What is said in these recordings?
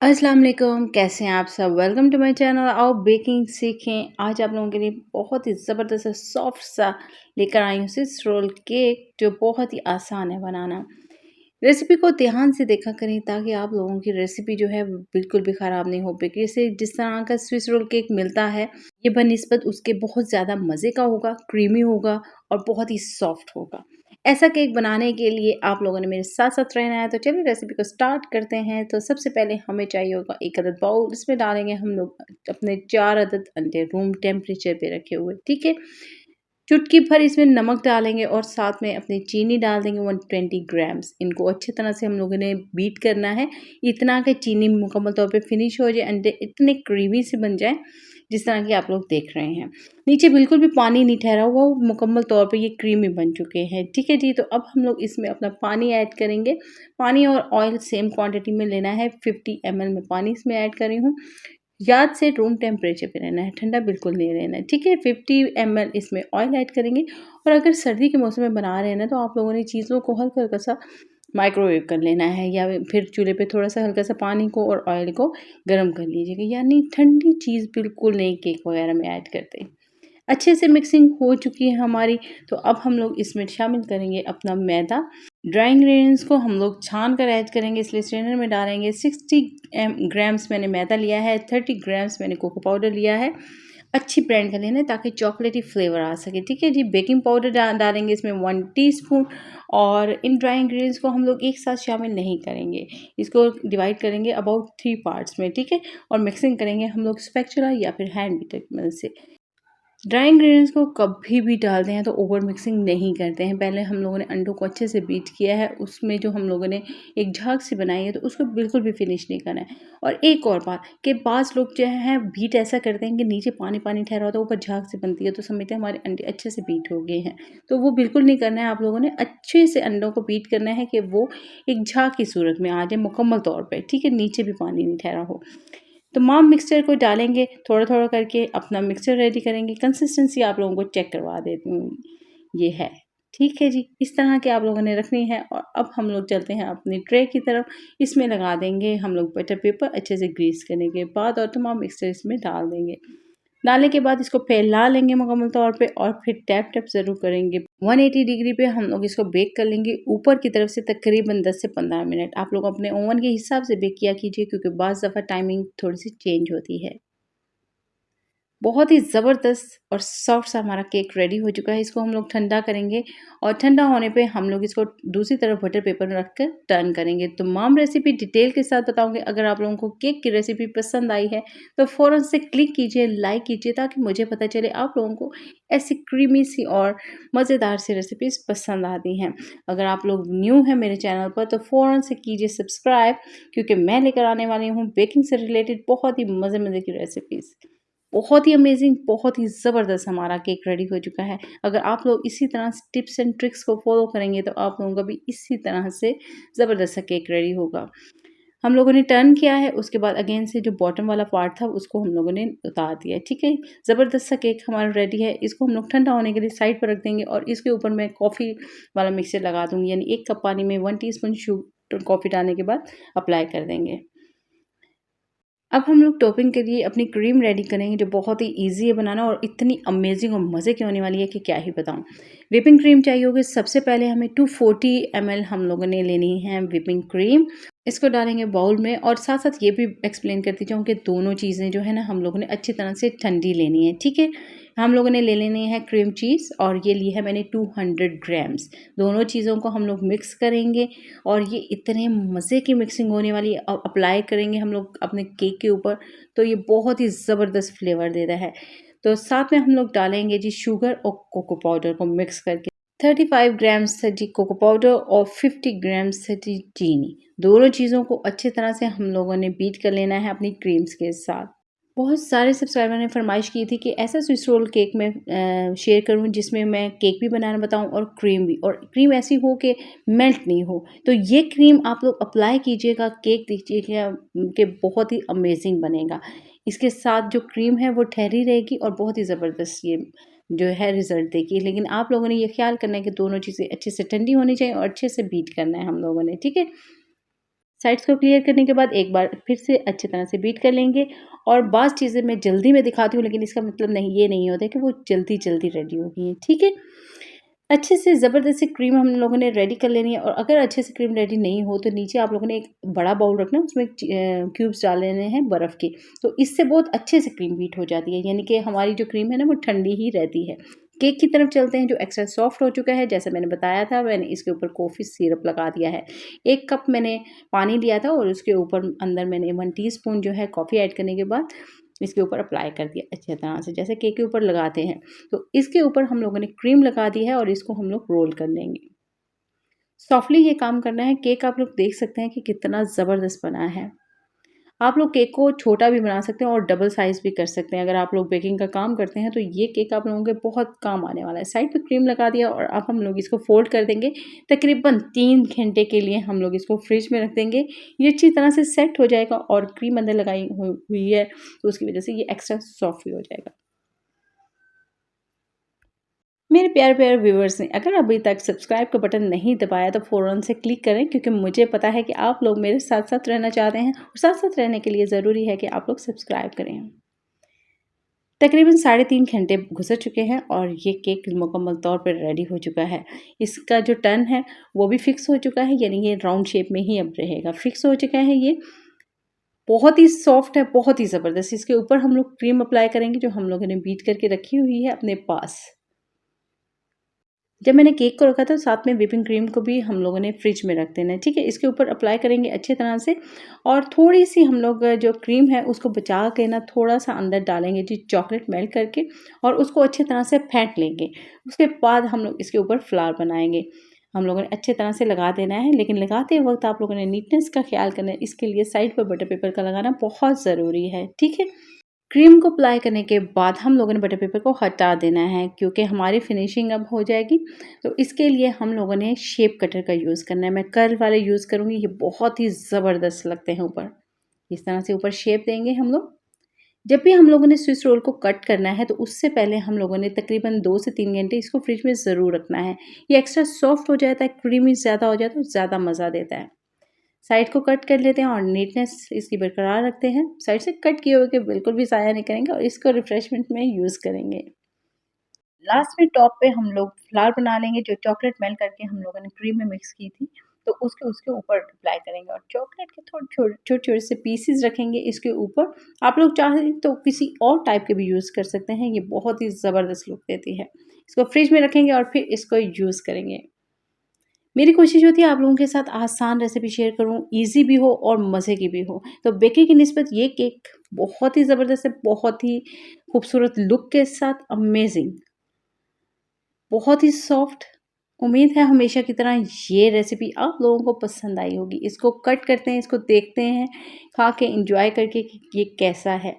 अस्सलाम वालेकुम, कैसे हैं आप सब? Welcome to my channel. आओ बेकिंग सीखें। आज आप लोगों के लिए बहुत ही ज़बरदस्त सा सॉफ्ट सा लेकर आई हूँ स्विस रोल केक, जो बहुत ही आसान है बनाना। रेसिपी को ध्यान से देखा करें ताकि आप लोगों की रेसिपी जो है वो बिल्कुल भी ख़राब नहीं हो पाएगी। जैसे जिस तरह का स्विस रोल केक मिलता है, ये बनिस्बत उसके बहुत ज़्यादा मज़े का होगा, क्रीमी होगा और बहुत ही सॉफ्ट होगा। ऐसा केक बनाने के लिए आप लोगों ने मेरे साथ-साथ रहना है, तो चलिए रेसिपी को स्टार्ट करते हैं। तो सबसे पहले हमें चाहिए होगा 1 अदद बाउल, इसमें डालेंगे हम लोग अपने 4 अदद अंडे रूम टेम्परेचर पे रखे हुए, ठीक है? चुटकी भर इसमें नमक डालेंगे और साथ में अपनी चीनी डाल देंगे 120 ग्राम्स। इनको अच्छी तरह से हम लोगों ने बीट करना है, इतना कि चीनी मुकम्मल तौर पे फिनिश हो जाए, अंडे इतने क्रीमी से बन जाएँ, जिस तरह की आप लोग देख रहे हैं। नीचे बिल्कुल भी पानी नहीं ठहरा हुआ, वो मुकम्मल तौर पे ये क्रीमी बन चुके हैं, ठीक है जी? तो अब हम लोग इसमें अपना पानी ऐड करेंगे। पानी और ऑयल सेम क्वांटिटी में लेना है, 50 ml में पानी इसमें ऐड कर रही हूँ। याद से रूम टेम्परेचर पे रहना है, ठंडा बिल्कुल नहीं रहना है, ठीक है? 50 ml इसमें ऑयल ऐड करेंगे और अगर सर्दी के मौसम में बना रहे हैं ना, तो आप लोगों ने चीज़ों को हल्का-हल्का सा माइक्रोवेव कर लेना है या फिर चूल्हे पे थोड़ा-सा हल्का सा पानी को और ऑयल को गरम कर लीजिएगा, यानी ठंडी चीज़ बिल्कुल नहीं केक वगैरह में ऐड करते। अच्छे से मिक्सिंग हो चुकी है हमारी, तो अब हम लोग इसमें शामिल करेंगे अपना मैदा। ड्राई इंग्रेडिएंट्स को हम लोग छान कर ऐड करेंगे, इसलिए स्ट्रेनर में डालेंगे। 60 ग्राम्स मैंने मैदा लिया है, 30 ग्राम्स मैंने कोको पाउडर लिया है। अच्छी ब्लेंड कर लेना है ताकि चॉकलेटी फ्लेवर आ सके, ठीक है जी? बेकिंग पाउडर डालेंगे इसमें 1 टीस्पून और इन ड्राई इंग्रेडिएंट्स को हम लोग एक साथ शामिल नहीं करेंगे। इसको डिवाइड करेंगे अबाउट 3 पार्ट्स में, ठीक है? और मिक्सिंग करेंगे हम लोग स्पैचुला या फिर हैंड बीटर की मदद से। ड्राई इंग्रेडिएंट्स को कभी भी डालते हैं तो ओवर मिक्सिंग नहीं करते हैं। पहले हम लोगों ने अंडों को अच्छे से बीट किया है, उसमें जो हम लोगों ने एक झाग सी बनाई है, तो उसको बिल्कुल भी फिनिश नहीं करना है। और एक और बात कि बाज़ लोग जो हैं बीट ऐसा करते हैं कि नीचे पानी-पानी ठहरा होता है, ऊपर झाग से बनती है, तो समझते हैं हमारे अंडे अच्छे से बीट हो गए हैं। तो वो बिल्कुल नहीं करना है आप लोगों ने, अच्छे से अंडों को बीट करना है कि वो एक झाग की सूरत में आ जाए मुकम्मल तौर पे, ठीक है? नीचे भी पानी नहीं ठहरा हो। तमाम मिक्सचर को डालेंगे, थोड़ा-थोड़ा करके अपना मिक्सचर रेडी करेंगे। कंसिस्टेंसी आप लोगों को चेक करवा देती हूँ, ये है। ठीक है जी, इस तरह की आप लोगों ने रखनी है और अब हम लोग चलते हैं अपनी ट्रे की तरफ। इसमें लगा देंगे हम लोग बटर पेपर अच्छे से ग्रीस करने के बाद और तमाम मिक्सचर इसमें डाल देंगे। डालने के बाद इसको फैला लेंगे मुकम्मल तौर पे और फिर टैप-टैप ज़रूर करेंगे। 180 डिग्री पे हम लोग इसको बेक कर लेंगे ऊपर की तरफ से तकरीबन 10 से 15 मिनट। आप लोग अपने ओवन के हिसाब से बेक किया कीजिए क्योंकि बाज़ दफ़ा टाइमिंग थोड़ी-सी चेंज होती है। बहुत ही ज़बरदस्त और सॉफ्ट सा हमारा केक रेडी हो चुका है। इसको हम लोग ठंडा करेंगे और ठंडा होने पे हम लोग इसको दूसरी तरफ बटर पेपर में रख कर टर्न करेंगे। तमाम रेसिपी डिटेल के साथ बताऊँगी। अगर आप लोगों को केक की रेसिपी पसंद आई है, तो फ़ौरन से क्लिक कीजिए, लाइक कीजिए ताकि मुझे पता चले आप लोगों को ऐसी क्रीमी सी और मज़ेदार सी रेसिपीज़ पसंद आती हैं। अगर आप लोग न्यू हैं मेरे चैनल पर, तो फ़ौरन से कीजिए सब्सक्राइब क्योंकि मैं लेकर आने वाली हूँ बेकिंग से रिलेटेड बहुत ही मज़े-मज़े की रेसिपीज़। बहुत ही अमेज़िंग, बहुत ही ज़बरदस्त हमारा केक रेडी हो चुका है। अगर आप लोग इसी तरह से टिप्स एंड ट्रिक्स को फ़ॉलो करेंगे तो आप लोगों का भी इसी तरह से ज़बरदस्त सा केक रेडी होगा। हम लोगों ने टर्न किया है, उसके बाद अगेन से जो बॉटम वाला पार्ट था उसको हम लोगों ने उतार दिया है, ठीक है? ज़बरदस्त सा केक हमारा रेडी है। इसको हम लोग ठंडा होने के लिए साइड पर रख देंगे और इसके ऊपर मैं कॉफ़ी वाला मिक्सचर लगा दूँगी, यानी 1 कप पानी में 1 टीस्पून कॉफ़ी डालने के बाद अप्लाई कर देंगे। अब हम लोग टॉपिंग के लिए अपनी क्रीम रेडी करेंगे जो बहुत ही ईज़ी है बनाना और इतनी अमेज़िंग और मज़े की होने वाली है कि क्या ही बताऊँ। व्हिपिंग क्रीम चाहिए होगी, सबसे पहले हमें 240 ml हम लोगों ने लेनी है व्हिपिंग क्रीम। इसको डालेंगे बाउल में और साथ-साथ ये भी एक्सप्लेन करती जाऊँ कि दोनों चीज़ें जो है ना हम लोगों ने अच्छी तरह से ठंडी लेनी है, ठीक है? हम लोगों ने ले लेनी है क्रीम चीज़ और ये ली है मैंने 200 ग्राम्स। दोनों चीज़ों को हम लोग मिक्स करेंगे और ये इतने मज़े की मिक्सिंग होने वाली है। अप्लाई करेंगे हम लोग अपने केक के ऊपर, तो ये बहुत ही ज़बरदस्त फ्लेवर देता है। तो साथ में हम लोग डालेंगे जी शुगर और कोको पाउडर को मिक्स करके। 35 ग्राम्स है जी कोको पाउडर और 50 ग्राम्स है जी चीनी। दोनों चीज़ों को अच्छी तरह से हम लोगों ने बीट कर लेना है अपनी क्रीम्स के साथ। बहुत सारे सब्सक्राइबर ने फरमाइश की थी कि ऐसा स्विस रोल केक मैं शेयर करूं जिसमें मैं केक भी बनाना बताऊं और क्रीम भी, और क्रीम ऐसी हो कि मेल्ट नहीं हो। तो ये क्रीम आप लोग अप्लाई कीजिएगा, केक दीजिएगा कि बहुत ही अमेजिंग बनेगा। इसके साथ जो क्रीम है वो ठहरी रहेगी और बहुत ही ज़बरदस्त ये जो है रिज़ल्ट देगी। लेकिन आप लोगों ने ये ख्याल करना है कि दोनों चीज़ें अच्छे से ठंडी होनी चाहिए और अच्छे से बीट करना है हम लोगों ने, ठीक है? साइड्स को क्लियर करने के बाद एक बार फिर से अच्छी तरह से बीट कर लेंगे। और बाज़ चीज़ें मैं जल्दी में दिखाती हूँ, लेकिन इसका मतलब नहीं ये नहीं होता है कि वो जल्दी-जल्दी रेडी हो गई हैं, ठीक है? अच्छे से ज़बरदस्त सी क्रीम हम लोगों ने रेडी कर लेनी है। और अगर अच्छे से क्रीम रेडी नहीं हो तो नीचे आप लोगों ने एक बड़ा बाउल रखना है, उसमें क्यूब्स डाल लेने हैं बर्फ़ के। तो इससे बहुत अच्छे से क्रीम बीट हो जाती है, यानी कि हमारी जो क्रीम है ना वो ठंडी ही रहती है। केक की तरफ चलते हैं, जो एक्स्ट्रा सॉफ्ट हो चुका है, जैसे मैंने बताया था, मैंने इसके ऊपर कॉफ़ी सिरप लगा दिया है। 1 कप मैंने पानी लिया था और उसके ऊपर अंदर मैंने 1 टीस्पून जो है कॉफ़ी ऐड करने के बाद इसके ऊपर अप्लाई कर दिया अच्छी तरह से, जैसे केक के ऊपर लगाते हैं। तो इसके ऊपर हम लोगों ने क्रीम लगा दी है और इसको हम लोग रोल कर लेंगे। सॉफ्टली ये काम करना है। केक आप लोग देख सकते हैं कि कितना ज़बरदस्त बना है। आप लोग केक को छोटा भी बना सकते हैं और डबल साइज़ भी कर सकते हैं। अगर आप लोग बेकिंग का काम करते हैं तो ये केक आप लोगों के बहुत काम आने वाला है। साइड पे क्रीम लगा दिया और अब हम लोग इसको फ़ोल्ड कर देंगे। तकरीबन 3 घंटे के लिए हम लोग इसको फ्रिज में रख देंगे। ये अच्छी तरह से सेट हो जाएगा और क्रीम अंदर लगाई हुई है, तो उसकी वज़ह से ये एक्स्ट्रा सॉफ्ट भी हो जाएगा। मेरे प्यारे-प्यारे व्यूअर्स ने अगर अभी तक सब्सक्राइब का बटन नहीं दबाया तो फ़ौरन से क्लिक करें, क्योंकि मुझे पता है कि आप लोग मेरे साथ-साथ रहना चाहते हैं और साथ-साथ रहने के लिए ज़रूरी है कि आप लोग सब्सक्राइब करें। तकरीबन साढ़े 3 घंटे गुज़र चुके हैं और ये केक मुकम्मल तौर पर रेडी हो चुका है। इसका जो टर्न है वो भी फ़िक्स हो चुका है, यानी ये राउंड शेप में ही अब रहेगा। फ़िक्स हो चुका है ये। बहुत ही सॉफ्ट है, बहुत ही ज़बरदस्त। इसके ऊपर हम लोग क्रीम अप्लाई करेंगे जो हम लोगों ने बीट करके रखी हुई है अपने पास। जब मैंने केक को रखा था साथ में व्हिपिंग क्रीम को भी हम लोगों ने फ्रिज में रख देना है, ठीक है? इसके ऊपर अप्लाई करेंगे अच्छी तरह से और थोड़ी-सी हम लोग जो क्रीम है उसको बचा के ना थोड़ा-सा अंदर डालेंगे जी चॉकलेट मेल्ट करके और उसको अच्छी तरह से फेंट लेंगे। उसके बाद हम लोग इसके ऊपर फ्लावर बनाएँगे। हम लोगों ने अच्छी तरह से लगा देना है, लेकिन लगाते वक़्त आप लोगों ने नीटनेस का ख़्याल करना है। इसके लिए साइड पर बटर पेपर का लगाना बहुत ज़रूरी है, ठीक है? क्रीम को अप्लाई करने के बाद हम लोगों ने बटर पेपर को हटा देना है, क्योंकि हमारी फिनिशिंग अब हो जाएगी। तो इसके लिए हम लोगों ने शेप कटर का यूज़ करना है। मैं कर्ल वाले यूज़ करूँगी, ये बहुत ही ज़बरदस्त लगते हैं ऊपर। इस तरह से ऊपर शेप देंगे हम लोग। जब भी हम लोगों ने स्विस रोल को कट करना है तो उससे पहले हम लोगों ने तकरीबन 2 से 3 घंटे इसको फ्रिज में ज़रूर रखना है। ये एक्स्ट्रा सॉफ्ट हो जाता है, क्रीमी ज़्यादा हो जाता है, तो ज़्यादा मज़ा देता है। साइड को कट कर लेते हैं और नीटनेस इसकी बरकरार रखते हैं। साइड से कट किए हुए के बिल्कुल भी ज़ाया नहीं करेंगे और इसको रिफ्रेशमेंट में यूज़ करेंगे। लास्ट में टॉप पे हम लोग फ्लावर बना लेंगे, जो चॉकलेट मेल्ट करके हम लोगों ने क्रीम में मिक्स की थी, तो उसके उसके ऊपर अप्लाई करेंगे और चॉकलेट के थोड़े छोटे-छोटे से पीसेस रखेंगे इसके ऊपर। आप लोग चाहें तो किसी और टाइप के भी यूज़ कर सकते हैं, ये बहुत ही ज़बरदस्त लुक देती है। इसको फ्रिज में रखेंगे और फिर इसको यूज़ करेंगे। मेरी कोशिश होती है आप लोगों के साथ आसान रेसिपी शेयर करूँ, ईज़ी भी हो और मज़े की भी हो। तो बेकिंग की निस्बत ये केक बहुत ही ज़बरदस्त है, बहुत ही खूबसूरत लुक के साथ अमेज़िंग, बहुत ही सॉफ्ट। उम्मीद है हमेशा की तरह ये रेसिपी आप लोगों को पसंद आई होगी। इसको कट करते हैं, इसको देखते हैं, खा के एन्जॉय करके कि ये कैसा है।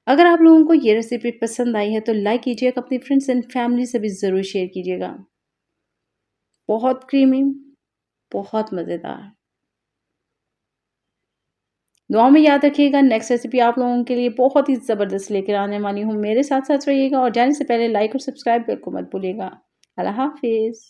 अगर आप लोगों को ये रेसिपी पसंद आई है तो लाइक कीजिएगा, अपनी फ्रेंड्स एंड फैमिली से भी ज़रूर शेयर कीजिएगा। बहुत क्रीमी, बहुत मज़ेदार। दुआ में याद रखिएगा, नेक्स्ट रेसिपी आप लोगों के लिए बहुत ही ज़बरदस्त लेकर आने वाली हूँ। मेरे साथ-साथ रहिएगा और जाने से पहले लाइक और सब्सक्राइब बिल्कुल मत भूलिएगा। अल्लाह हाफ़िज़।